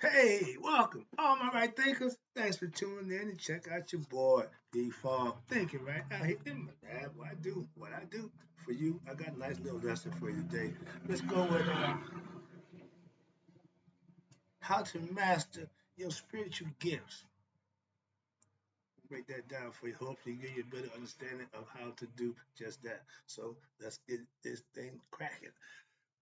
Hey, welcome, all my right thinkers. Thanks for tuning in and check out your boy, D Fall. Thinking right out here in my lab. What I do for you. I got a nice little lesson for you today. Let's go with how to master your spiritual gifts. Break that down for you. Hopefully, give you a better understanding of how to do just that. So let's get this thing cracking.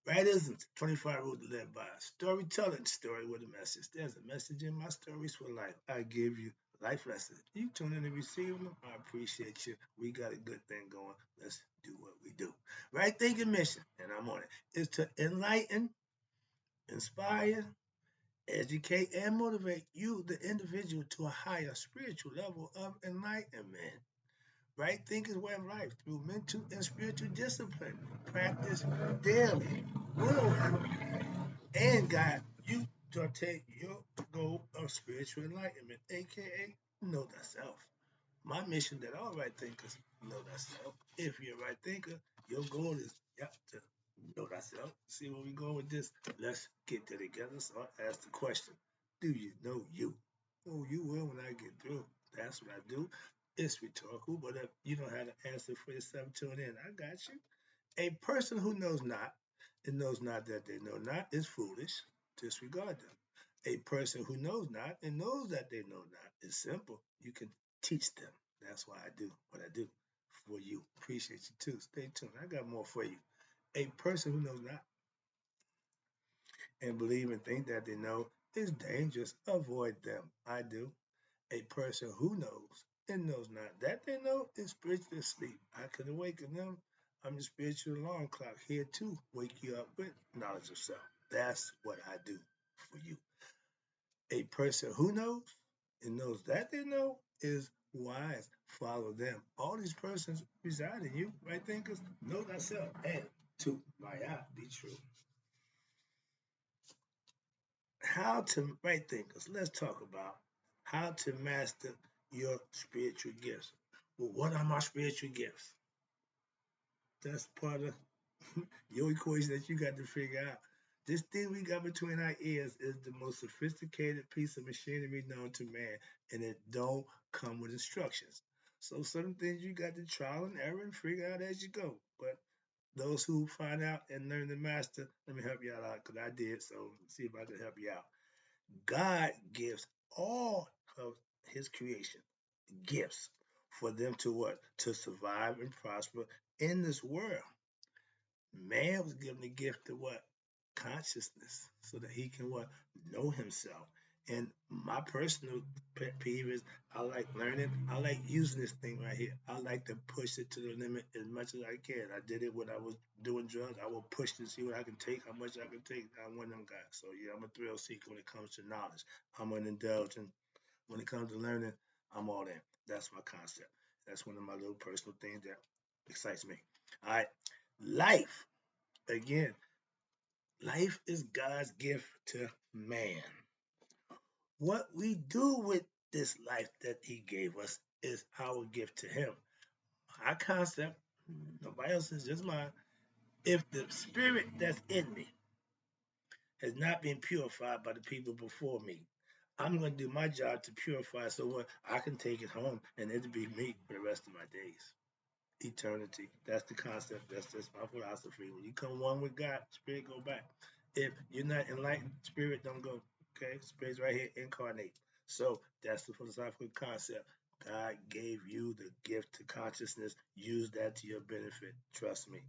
Right isn't 25 rules to live by. Storytelling, story with a message. There's a message in my stories for life. I give you life lessons. You tune in and receive them. I appreciate you. We got a good thing going. Let's do what we do. Right thinking mission, and I'm on it, is to enlighten, inspire, educate, and motivate you, the individual, to a higher spiritual level of enlightenment. Right thinking way of life through mental and spiritual discipline. Practice daily will and guide you to attain your goal of spiritual enlightenment, aka know thyself. My mission that all right thinkers know thyself. If you're a right thinker, your goal is to know thyself. See where we go with this? Let's get that together. So I ask the question: do you know you? Oh, you will when I get through. That's what I do. It's rhetorical, but if you don't have to answer for yourself, tune in. I got you. A person who knows not and knows not that they know not is foolish. Disregard them. A person who knows not and knows that they know not is simple. You can teach them. That's why I do what I do for you. Appreciate you too. Stay tuned. I got more for you. A person who knows not and believe and think that they know is dangerous. Avoid them. I do. A person who knows and knows not that they know is spiritually asleep. I can awaken them. I'm the spiritual alarm clock here to wake you up with knowledge of self. That's what I do for you. A person who knows and knows that they know is wise. Follow them. All these persons reside in you, right thinkers? Know thyself and to my eye be true. How to right thinkers? Let's talk about how to master your spiritual gifts. Well, what are my spiritual gifts? That's part of your equation that you got to figure out. This thing we got between our ears is the most sophisticated piece of machinery known to man, and it don't come with instructions. So some things you got to trial and error and figure out as you go. But those who find out and learn to master, let me help you out because I did. So see if I can help you out. God gives all of his creation gifts for them to what? To survive and prosper in this world. Man was given the gift of what? Consciousness, so that he can what? Know himself. And my personal pet peeve is I like learning. I like using this thing right here. I like to push it to the limit as much as I can. I did it when I was doing drugs. I will push to see what I can take, how much I can take. I'm one of them guys. So yeah, I'm a thrill seeker when it comes to knowledge. I'm an indulgent. When it comes to learning, I'm all in. That's my concept. That's one of my little personal things that excites me. All right. Life. Again, life is God's gift to man. What we do with this life that he gave us is our gift to him. My concept, nobody else's, just mine. If the spirit that's in me has not been purified by the people before me, I'm going to do my job to purify so what I can take it home and it'll be me for the rest of my days. Eternity. That's the concept. That's just my philosophy. When you come one with God, spirit go back. If you're not enlightened, spirit don't go. Okay, spirit's right here, incarnate. So that's the philosophical concept. God gave you the gift to consciousness. Use that to your benefit. Trust me.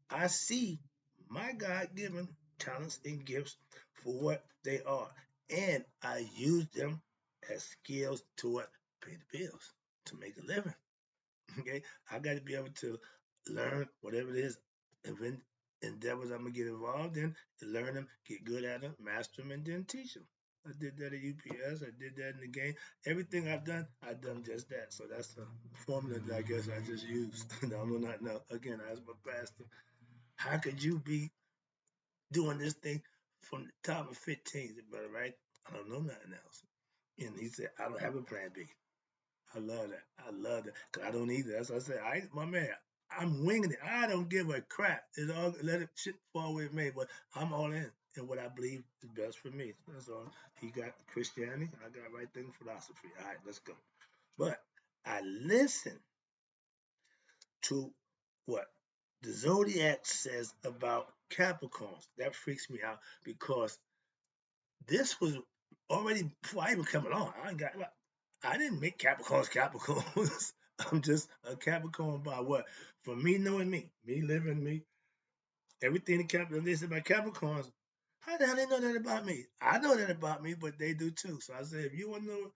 I see my God given talents and gifts for what they are. And I use them as skills to what? Pay the bills, to make a living. Okay, I got to be able to learn whatever it is, endeavors I'm gonna get involved in, learn them, get good at them, master them, and then teach them. I did that at UPS. I did that in the game. Everything I've done just that. So that's the formula that I guess I just used. I'm not now. Again, I asked my pastor, how could you be doing this thing from the time of 15? Brother, right? I don't know nothing else. And he said, I don't have a plan B. I love that. I love that. Cause I don't either. That's what I said. My man, I'm winging it. I don't give a crap. It's all let it shit fall with me, but I'm all in. and what I believe is best for me. That's all. He got Christianity, I got right thing philosophy. All right, let's go. But I listen to what the zodiac says about Capricorns. That freaks me out because this was already before I even come along. I didn't make Capricorns Capricorns. I'm just a Capricorn by what? For me knowing me living me, everything the Capricorn they said about Capricorns. How the hell they know that about me? I know that about me, but they do too. So I said, if you want to know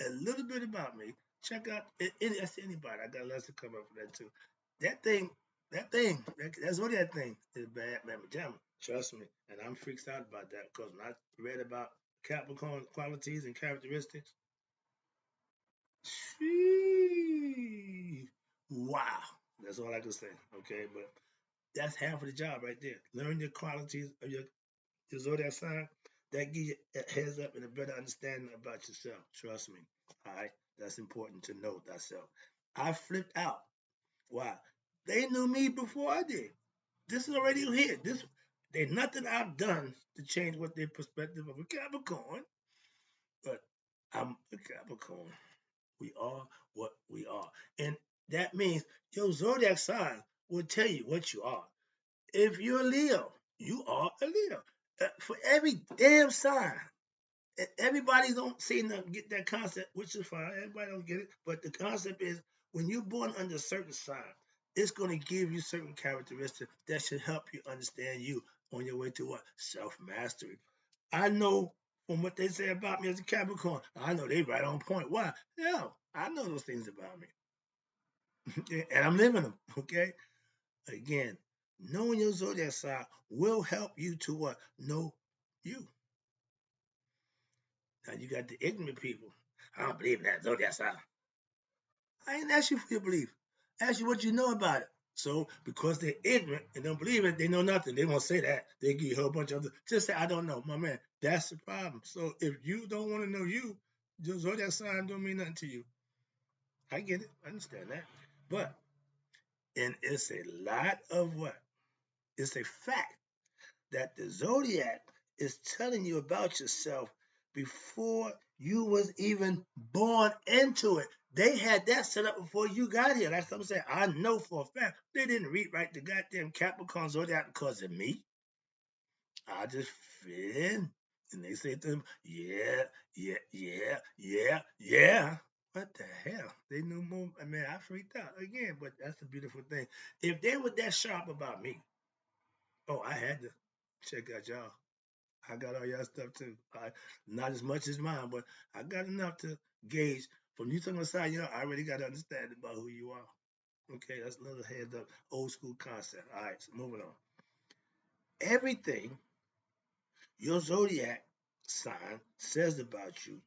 a little bit about me, check out that's anybody. I got a lesson come up for that too. That thing, that's what that thing is bad, man. Pajama. Trust me, and I'm freaked out about that because when I read about Capricorn qualities and characteristics, wow, that's all I can say. Okay, but that's half of the job right there. Learn your qualities of your zodiac sign. That gives you a heads up and a better understanding about yourself. Trust me. All right, that's important to know thyself. I flipped out. Why? They knew me before I did. This is already here. There's nothing I've done to change what their perspective of a Capricorn, but I'm a Capricorn. We are what we are. And that means your zodiac sign will tell you what you are. If you're a Leo, you are a Leo. For every damn sign, everybody don't seem to get that concept, which is fine. Everybody don't get it, but the concept is when you're born under a certain sign, it's going to give you certain characteristics that should help you understand you on your way to what self mastery. I know from what they say about me as a Capricorn, I know they right on point. Why? Yeah, I know those things about me, and I'm living them. Okay, again, knowing your zodiac sign will help you to what know you. Now you got the ignorant people. I don't believe in that zodiac sign. I ain't ask you for your belief. I ask you what you know about it. So because they're ignorant and don't believe it, they know nothing. They won't say that. They give you a whole bunch of other. Just say I don't know, my man. That's the problem. So if you don't want to know you, your zodiac sign don't mean nothing to you. I get it. I understand that. But and it's a lot of what? It's a fact that the zodiac is telling you about yourself before you was even born into it. They had that set up before you got here. Like I'm saying, I know for a fact they didn't rewrite the goddamn Capricorn zodiac because of me. I just fit in. And they say to them, yeah, yeah, yeah, yeah, yeah. What the hell? They knew more. I mean, I freaked out again, but that's the beautiful thing. If they were that sharp about me, oh, I had to check out y'all. I got all y'all stuff too. Not as much as mine, but I got enough to gauge from you talking aside. I already got to understand about who you are. Okay, that's a little heads up, old school concept. All right, so moving on. Everything your zodiac sign says about you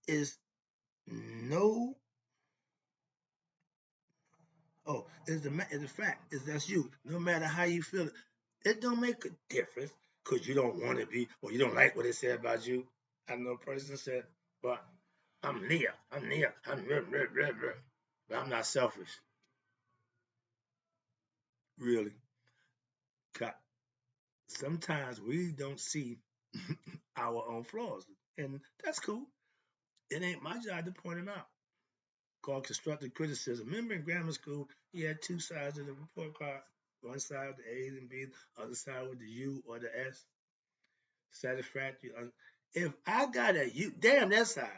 is no. Oh, is the fact is that's you. No matter how you feel it don't make a difference because you don't want to be or you don't like what they say about you. I know a person said, but I'm Leah. I'm Leah. Blah, blah, blah, blah. But I'm not selfish. Really. Sometimes we don't see our own flaws. And that's cool. It ain't my job to point them out. Called constructive criticism. Remember in grammar school, you had two sides of the report card. One side with the A's and B's, other side with the U or the S. Satisfactory. If I got a U, damn that side.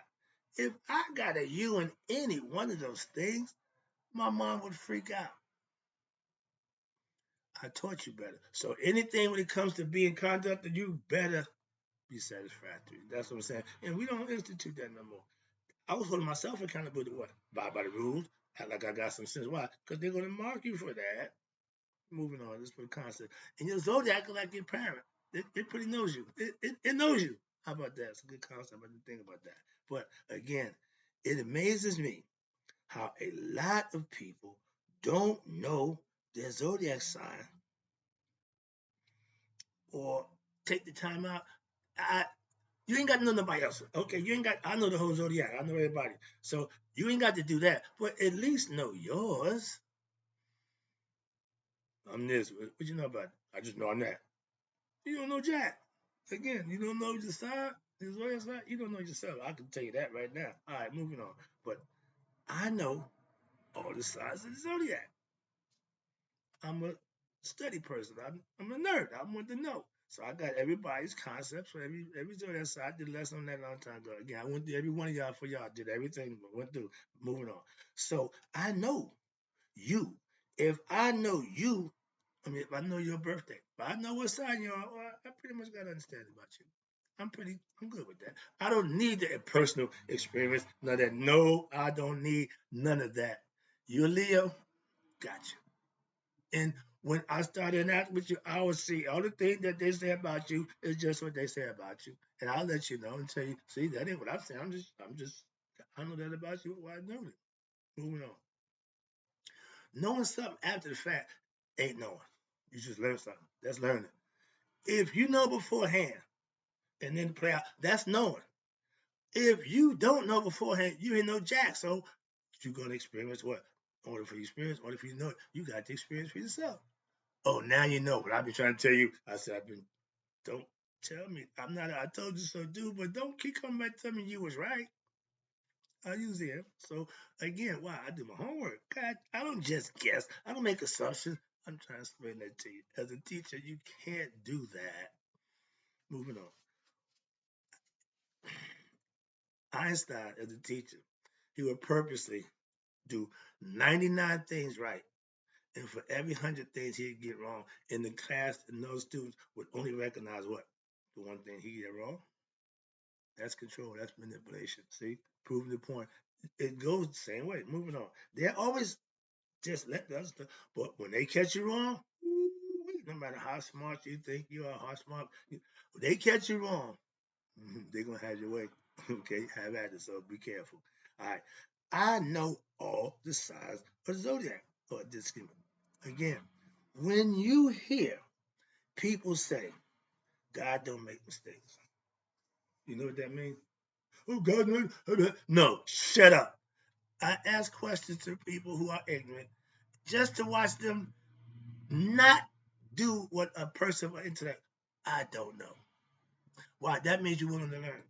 If I got a U in any one of those things, my mom would freak out. I taught you better. So anything when it comes to being conducted, you better be satisfactory. That's what I'm saying. And we don't institute that no more. I was holding myself accountable to what? By the rules. Act like I got some sense. Why? Because they're going to mark you for that. Moving on. This is for the concept. And your zodiac like your parent. It pretty knows you. It knows you. How about that? It's a good concept. I didn't think about that. But again, it amazes me how a lot of people don't know their zodiac sign or take the time out. You ain't got to know nobody else. Okay, you ain't got. I know the whole zodiac. I know everybody. So you ain't got to do that. But at least know yours. I'm this. What you know about it? I just know I'm that. You don't know Jack. Again, you don't know your side. His way side. You don't know yourself. I can tell you that right now. All right, moving on. But I know all the signs of the zodiac. I'm a study person. I'm a nerd. I want to know. So I got everybody's concepts for every zodiac sign. I did a lesson on that a long time ago. Again, I went through every one of y'all for y'all. Did everything. Went through. Moving on. So I know you. If I know you, I mean, if I know your birthday, if I know what sign you are, well, I pretty much got to understand about you. I'm good with that. I don't need the personal experience. None of that. No, I don't need none of that. You a Leo? Gotcha. And when I start interacting with you, I will see all the things that they say about you is just what they say about you. And I'll let you know and tell you, see, that ain't what I'm saying. I know that about you. Why I know it. Moving on. Knowing something after the fact ain't knowing. You just learn something. That's learning. If you know beforehand and then play out, that's knowing. If you don't know beforehand, you ain't no jack. So you're gonna experience what? In order for you to experience, in order for you to know it, you got to experience for yourself. Oh, now you know what I've been trying to tell you. I said I've been. Don't tell me I'm not. I told you so, dude. But don't keep coming back telling me you was right. I usually am. So again, why I do my homework. God, I don't just guess. I don't make assumptions. I'm trying to explain that to you. As a teacher, you can't do that. Moving on. Einstein, as a teacher, he would purposely do 99 things right. And for every 100 things he'd get wrong, in the class, and those students would only recognize what? The one thing he get wrong? That's control. That's manipulation. See? Proving the point. It goes the same way. Moving on. They're always just let the other stuff. But when they catch you wrong, no matter how smart you think you are, how smart, when they catch you wrong, they're going to have your way. Okay? Have at it. So be careful. All right. I know all the signs of the zodiac. Or this again, when you hear people say, God don't make mistakes, you know what that means? Oh, God, no, shut up. I ask questions to people who are ignorant just to watch them not do what a person with intellect. I don't know. Why? That means you're willing to learn.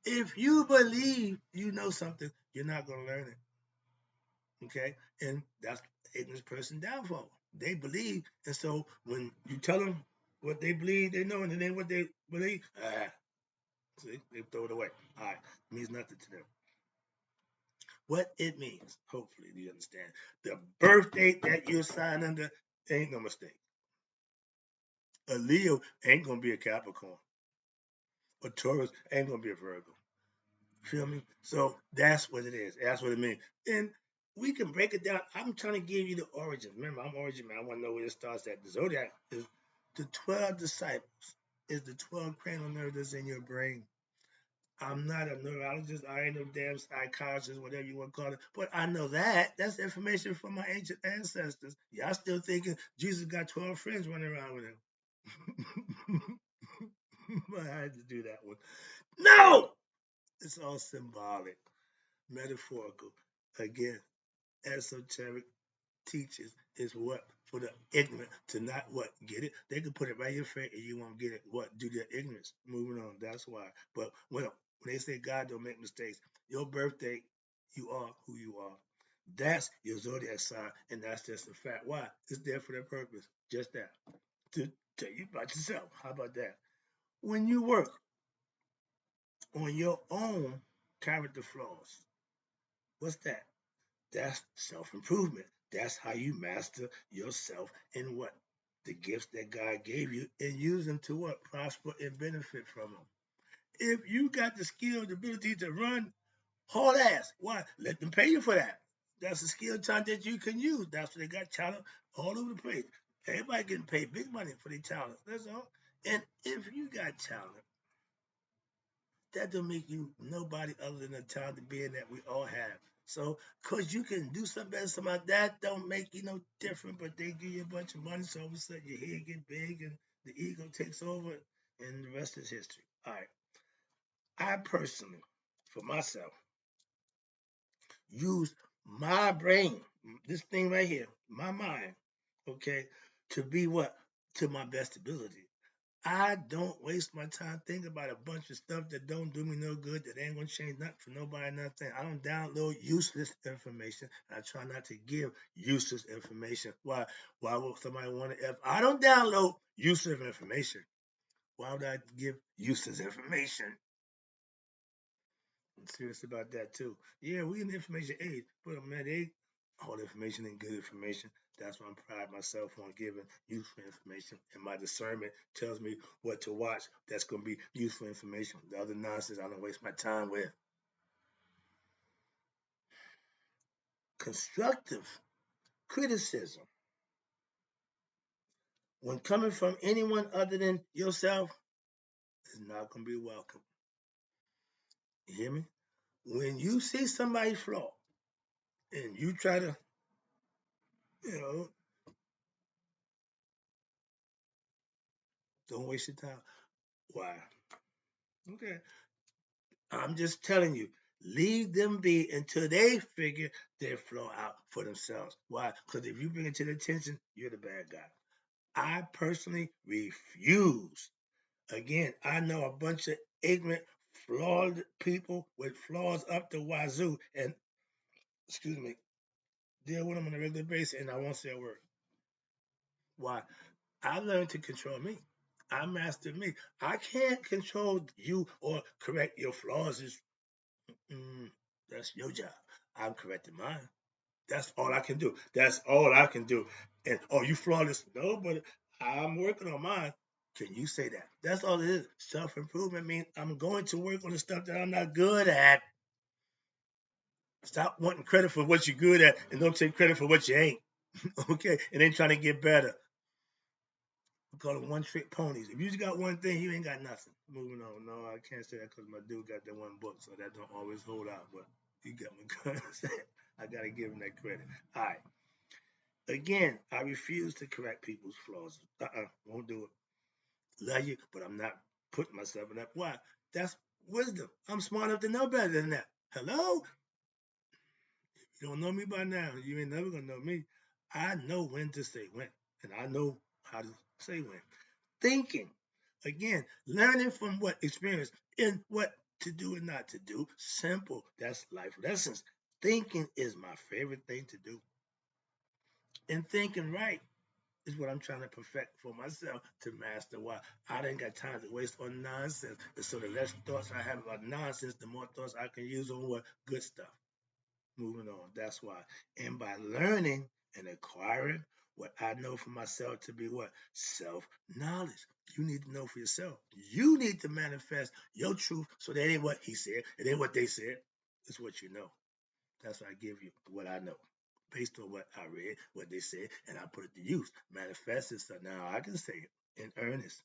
If you believe you know something, you're not going to learn it. Okay? And that's the ignorant person downfall. They believe, and so when you tell them what they believe they know, and then what they believe, see, they throw it away. All right, it means nothing to them. What it means, hopefully, you understand. The birth date that you sign under ain't no mistake. A Leo ain't gonna be a Capricorn. A Taurus ain't gonna be a Virgo. Feel me? So that's what it is. That's what it means. And we can break it down. I'm trying to give you the origin. Remember, I'm origin man. I want to know where it starts at. The zodiac is the 12 disciples, is the 12 cranial nerves that's in your brain. I'm not a neurologist. I ain't no damn psychologist, whatever you want to call it. But I know that. That's information from my ancient ancestors. Y'all still thinking Jesus got 12 friends running around with him. I had to do that one. No! It's all symbolic, metaphorical. Again, esoteric teaches is what for the ignorant to not what get it. They can put it right in your face and you won't get it. What due to their ignorance? Moving on. That's why. But when they say God don't make mistakes, your birthday, you are who you are. That's your zodiac sign, and that's just a fact. Why? It's there for that purpose. Just that to tell you about yourself. How about that? When you work on your own character flaws, what's that? That's self improvement. That's how you master yourself and what? The gifts that God gave you and use them to what? Prosper and benefit from them. If you got the skill, the ability to run, haul ass. Why? Let them pay you for that. That's a skill talent that you can use. That's why they got talent all over the place. Everybody getting paid big money for their talent. That's all. And if you got talent, that don't make you nobody other than a talented being that we all have. So, cause you can do something better, something like that don't make you no different. But they give you a bunch of money, so all of a sudden your head get big and the ego takes over, and the rest is history. All right, I personally, for myself, use my brain, this thing right here, my mind, okay, to be what to my best ability. I don't waste my time thinking about a bunch of stuff that don't do me no good, that ain't gonna change nothing for nobody, nothing. I don't download useless information. I try not to give useless information. Why would somebody want to? If I don't download useless information, why would I give useless information? I'm serious about that too. Yeah, we in the information age, but man, all information ain't good information. That's why I'm proud myself on giving useful information, and my discernment tells me what to watch. That's gonna be useful information. The other nonsense I don't waste my time with. Constructive criticism, when coming from anyone other than yourself, is not gonna be welcome. You hear me? When you see somebody flaw and you try to, you know, don't waste your time. Why? Okay. I'm just telling you, leave them be until they figure their flaw out for themselves. Why? Because if you bring it to their attention, you're the bad guy. I personally refuse. Again, I know a bunch of ignorant, flawed people with flaws up the wazoo, and excuse me, deal with them on a regular basis, and I won't say a word. Why? I learned to control me. I mastered me. I can't control you or correct your flaws. Mm, that's your job. I'm correcting mine. That's all I can do. That's all I can do. And oh, you flawless? No, but I'm working on mine. Can you say that? That's all it is. Self improvement means I'm going to work on the stuff that I'm not good at. Stop wanting credit for what you're good at and don't take credit for what you ain't. Okay? And then trying to get better. We call them one trick ponies. If you just got one thing, you ain't got nothing. Moving on. No, I can't say that because my dude got that one book, so that don't always hold out. But you got my gun. I gotta give him that credit. All right. Again, I refuse to correct people's flaws. Won't do it. Love you, but I'm not putting myself in that. Why? That's wisdom. I'm smart enough to know better than that. Hello? You don't know me by now. You ain't never gonna know me. I know when to say when, and I know how to say when. Thinking. Again, learning from what experience and what to do and not to do. Simple. That's life lessons. Thinking is my favorite thing to do. And thinking right is what I'm trying to perfect for myself to master. Why? I didn't got time to waste on nonsense. And so the less thoughts I have about nonsense, the more thoughts I can use on what good stuff. Moving on. That's why. And by learning and acquiring what I know for myself to be what? Self-knowledge. You need to know for yourself. You need to manifest your truth so that ain't what he said, it ain't what they said. It's what you know. That's why I give you what I know. Based on what I read, what they said, and I put it to use. Manifest it so now I can say it in earnest.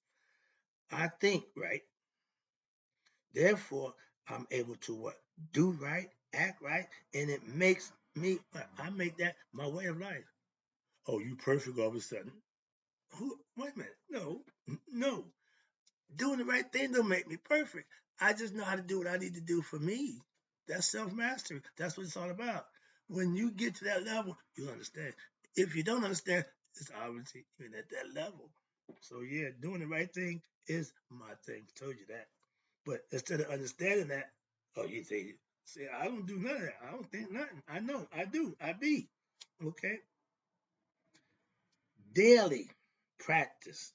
I think right. Therefore, I'm able to what? Do right, act right, and it makes me, I make that my way of life. Oh, you perfect all of a sudden. Who, wait a minute. No, no. Doing the right thing don't make me perfect. I just know how to do what I need to do for me. That's self mastery. That's what it's all about. When you get to that level, you understand. If you don't understand, it's obviously you're at that level. So yeah, doing the right thing is my thing. Told you that. But instead of understanding that, oh, you think, see, I don't do none of that. I don't think nothing. I know. I do. I be. Okay. Daily practice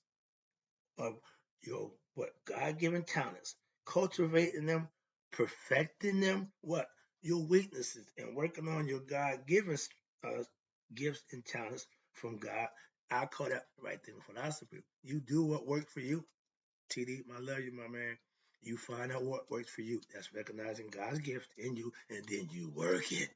of your what God-given talents, cultivating them, perfecting them, what your weaknesses, and working on your God-given uh, gifts and talents from God. I call that right thing philosophy. You do what works for you. TD, I love you, my man. You find out what works for you. That's recognizing God's gift in you, and then you work it.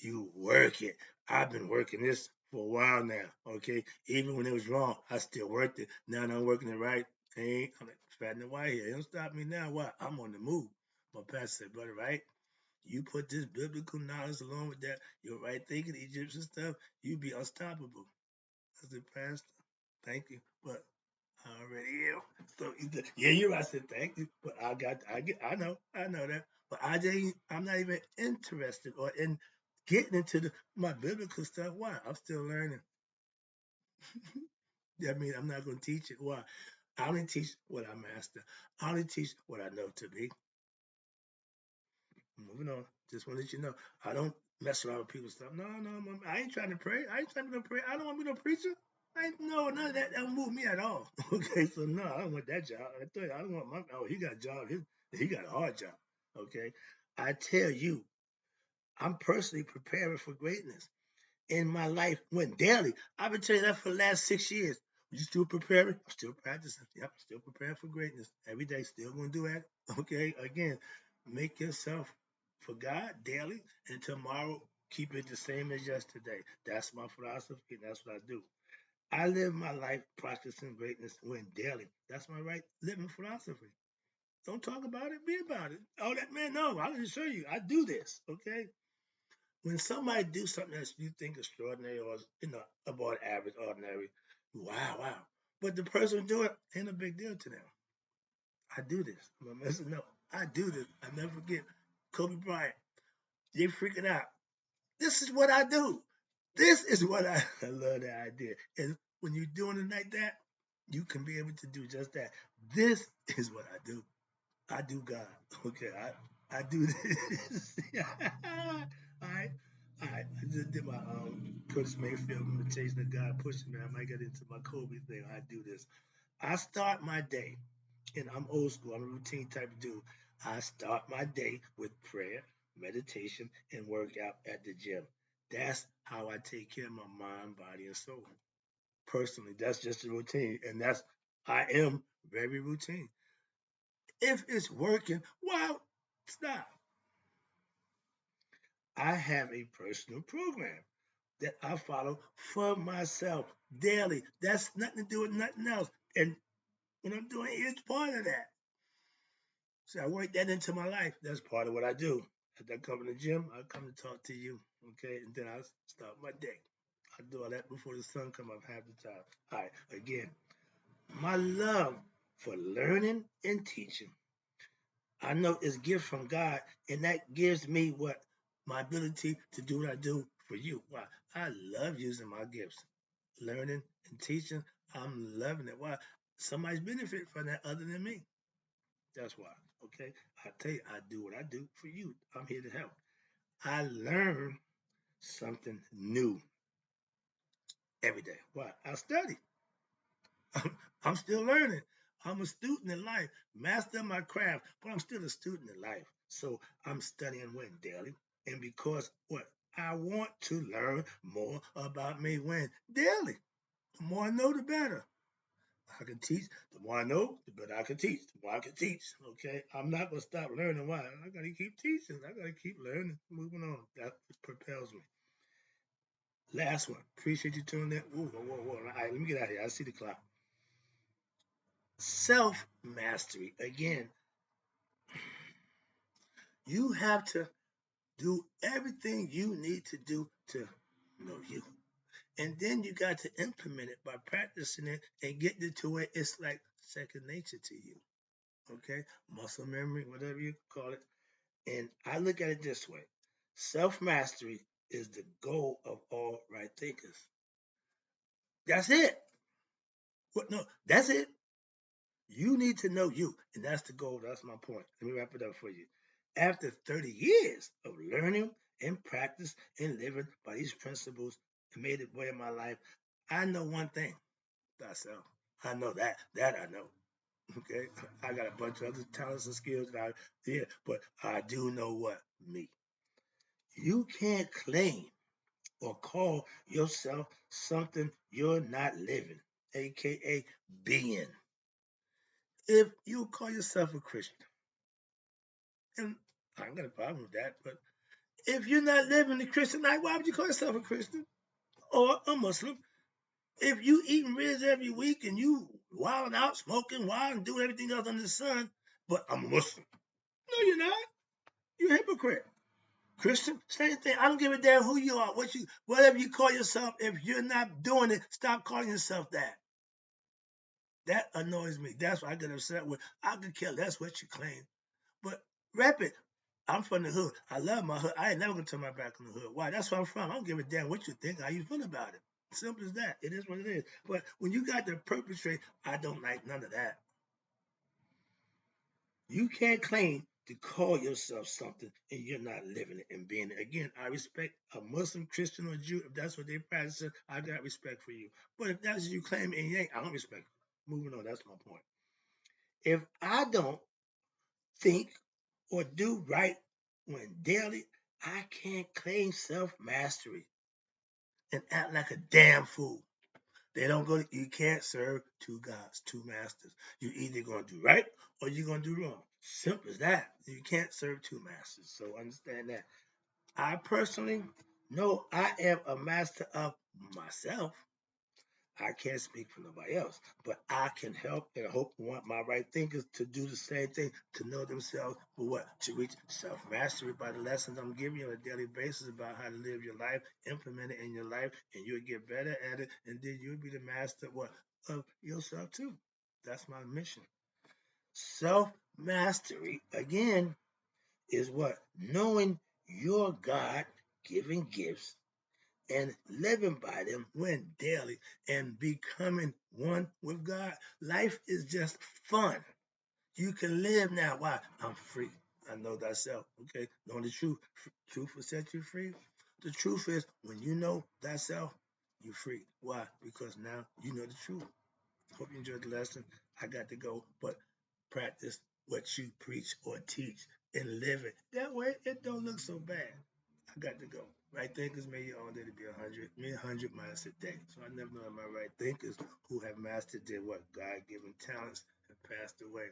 You work it. I've been working this for a while now. Okay, even when it was wrong, I still worked it. Now that I'm working it right. Hey, I'm like fat and white here. It don't stop me now. What? I'm on the move. My pastor said, brother, right? You put this biblical knowledge along with that, your right thinking, Egyptian stuff, you be unstoppable. I said, Pastor, thank you, but I already am. So he said, yeah, you're right. I said, thank you, but I know that, but I'm not even interested or in getting into my biblical stuff. Why? I'm still learning. I mean, I'm not going to teach it. Why? I only teach what I master. I only teach what I know to be. Moving on. Just want to let you know, I don't mess around with people's stuff. No, I ain't trying to pray. I ain't trying to pray. I don't want to be no preacher. No, none of that. That don't move me at all. Okay, so no, I don't want that job. I tell you, I don't want my. Oh, he got a job. He got a hard job. Okay, I tell you, I'm personally preparing for greatness in my life when daily. I've been telling you that for the last 6 years. You still preparing? I'm still practicing. Yep, still preparing for greatness. Every day, still gonna do that. Okay, again, make yourself for God daily, and tomorrow keep it the same as yesterday. That's my philosophy, and that's what I do. I live my life practicing greatness when daily. That's my right living philosophy. Don't talk about it, be about it. Oh, that man, no, I can show you. I do this. Okay, when somebody do something that you think extraordinary or above average, ordinary, wow. But the person doing it ain't a big deal to them. I do this. I'm messing up. I do this. I never forget Kobe Bryant. They freaking out. This is what I do. This is what I love that idea. And when you're doing it like that, you can be able to do just that. This is what I do. I do God. Okay, I do this. All right. All right. I just did my Curtis Mayfield imitation of God pushing me. I might get into my Kobe thing. I do this. I start my day, and I'm old school. I'm a routine type of dude. I start my day with prayer, meditation, and workout at the gym. That's how I take care of my mind, body, and soul. Personally, that's just a routine, and I am very routine. If it's working, well, stop. I have a personal program that I follow for myself daily. That's nothing to do with nothing else. And what I'm doing is part of that. So I work that into my life. That's part of what I do. After I come to the gym, I come to talk to you. Okay, and then I start my day. I do all that before the sun come up half the time. All right, again, my love for learning and teaching I know it's a gift from God, and that gives me what my ability to do what I do for you. Why? I love using my gifts, learning and teaching. I'm loving it. Why? Somebody's benefit from that other than me. That's why. Okay. I tell you, I do what I do for you. I'm here to help. I learn something new every day. Why? I study. I'm still learning. I'm a student in life, master my craft, but I'm still a student in life. So I'm studying when daily. And because what? I want to learn more about me when daily. The more I know, the better. I can teach. The more I know, the better I can teach. The more I can teach. Okay. I'm not gonna stop learning. Why? I gotta keep teaching. I gotta keep learning. Moving on. That propels me. Last one. Appreciate you tuning in. Whoa. All right, let me get out of here. I see the clock. Self mastery. Again, you have to do everything you need to do to know you. And then you got to implement it by practicing it and getting it to where it's like second nature to you. Okay? Muscle memory, whatever you call it. And I look at it this way self mastery is the goal of all right thinkers. That's it. What? No, that's it. You need to know you. And that's the goal. That's my point. Let me wrap it up for you. After 30 years of learning and practice and living by these principles and made it way of my life, I know one thing. Thyself. I know that. That I know. Okay. I got a bunch of other talents and skills but I do know what? Me. You can't claim or call yourself something you're not living, aka being. If you call yourself a Christian, and I ain't got a problem with that, but if you're not living the Christian life, why would you call yourself a Christian or a Muslim? If you eating ribs every week and you wilding out, smoking, wild, and doing everything else under the sun, but I'm a Muslim. No, you're not. You're a hypocrite. Christian, same thing. I don't give a damn who you are, whatever you call yourself. If you're not doing it, stop calling yourself that. That annoys me. That's what I get upset with. I could care less what you claim. But rep it. I'm from the hood. I love my hood. I ain't never gonna turn my back on the hood. Why? That's where I'm from. I don't give a damn what you think, how you feel about it. Simple as that. It is what it is. But when you got to perpetrate, I don't like none of that. You can't claim to call yourself something and you're not living it and being it. Again, I respect a Muslim, Christian, or Jew. If that's what they practice, I got respect for you. But if that's what you claim and you ain't, I don't respect you. Moving on, that's my point. If I don't think or do right when daily, I can't claim self mastery and act like a damn fool. They don't go. You can't serve two gods, two masters. You're either going to do right or you're going to do wrong. Simple as that. You can't serve two masters. So understand that. I personally know I am a master of myself. I can't speak for nobody else, but I can help and hope and want my right thinkers to do the same thing, to know themselves for what? To reach self mastery by the lessons I'm giving you on a daily basis about how to live your life, implement it in your life, and you'll get better at it, and then you'll be the master what? Of yourself too. That's my mission. Self mastery, again, is what? Knowing your God given gifts and living by them when daily and becoming one with God. Life is just fun. You can live now. Why? I'm free. I know thyself. Okay. Know the truth. Truth will set you free. The truth is when you know thyself, you're free. Why? Because now you know the truth. Hope you enjoyed the lesson. I got to go, but practice what you preach or teach and live it. That way it don't look so bad. I got to go. Right thinkers may your own day to be 100. Me 100 miles a day. So I never know my right thinkers who have mastered their what God given talents have passed away.